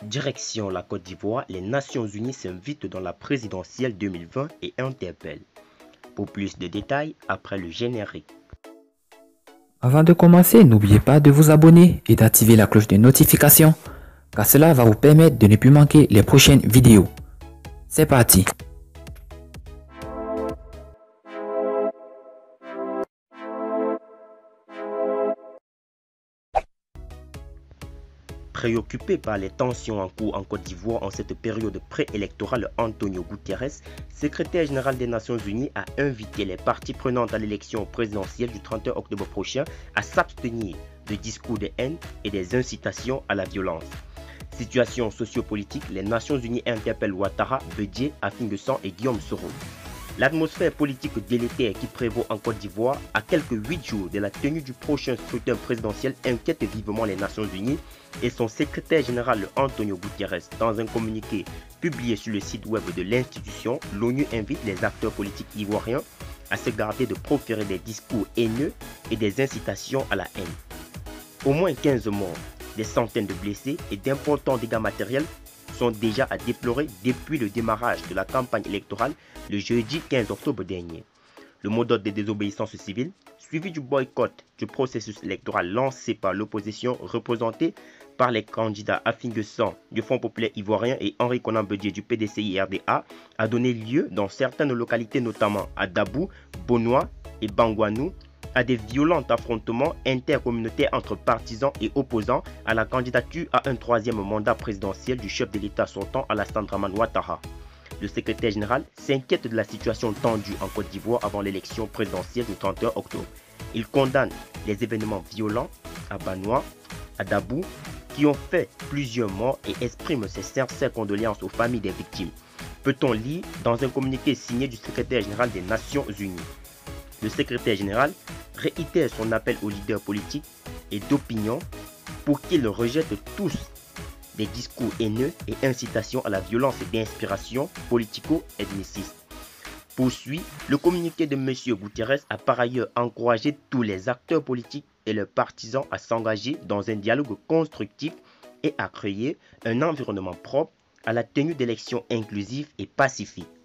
Direction la Côte d'Ivoire, les Nations Unies s'invitent dans la présidentielle 2020 et interpellent. Pour plus de détails, après le générique. Avant de commencer, n'oubliez pas de vous abonner et d'activer la cloche de notification, car cela va vous permettre de ne plus manquer les prochaines vidéos. C'est parti! Préoccupé par les tensions en cours en Côte d'Ivoire en cette période préélectorale, Antonio Guterres, secrétaire général des Nations Unies, a invité les parties prenantes à l'élection présidentielle du 31 octobre prochain à s'abstenir de discours de haine et des incitations à la violence. Situation sociopolitique, les Nations Unies interpellent Ouattara, Bédié, Afin-Guessan et Guillaume Soro. L'atmosphère politique délétère qui prévaut en Côte d'Ivoire à quelques 8 jours de la tenue du prochain scrutin présidentiel inquiète vivement les Nations Unies et son secrétaire général Antonio Guterres. Dans un communiqué publié sur le site web de l'institution, l'ONU invite les acteurs politiques ivoiriens à se garder de proférer des discours haineux et des incitations à la haine. Au moins 15 morts, des centaines de blessés et d'importants dégâts matériels sont déjà à déplorer depuis le démarrage de la campagne électorale le jeudi 15 octobre dernier. Le mot d'ordre des désobéissances civiles, suivi du boycott du processus électoral lancé par l'opposition représentée par les candidats Afin-Guessan du Front populaire ivoirien et Henri Konan Bédié du PDCI-RDA, a donné lieu dans certaines localités, notamment à Dabou, Bonois et Bangouanou, à des violents affrontements intercommunautaires entre partisans et opposants à la candidature à un troisième mandat présidentiel du chef de l'État sortant Alassane Dramane Ouattara. Le secrétaire général s'inquiète de la situation tendue en Côte d'Ivoire avant l'élection présidentielle du 31 octobre. Il condamne les événements violents à Banois, à Dabou, qui ont fait plusieurs morts et exprime ses sincères condoléances aux familles des victimes. Peut-on lire dans un communiqué signé du secrétaire général des Nations Unies. Le secrétaire général réitère son appel aux leaders politiques et d'opinion pour qu'ils rejettent tous des discours haineux et incitations à la violence d'inspiration politico-ethniciste. Poursuit, le communiqué de M. Guterres a par ailleurs encouragé tous les acteurs politiques et leurs partisans à s'engager dans un dialogue constructif et à créer un environnement propre à la tenue d'élections inclusives et pacifiques.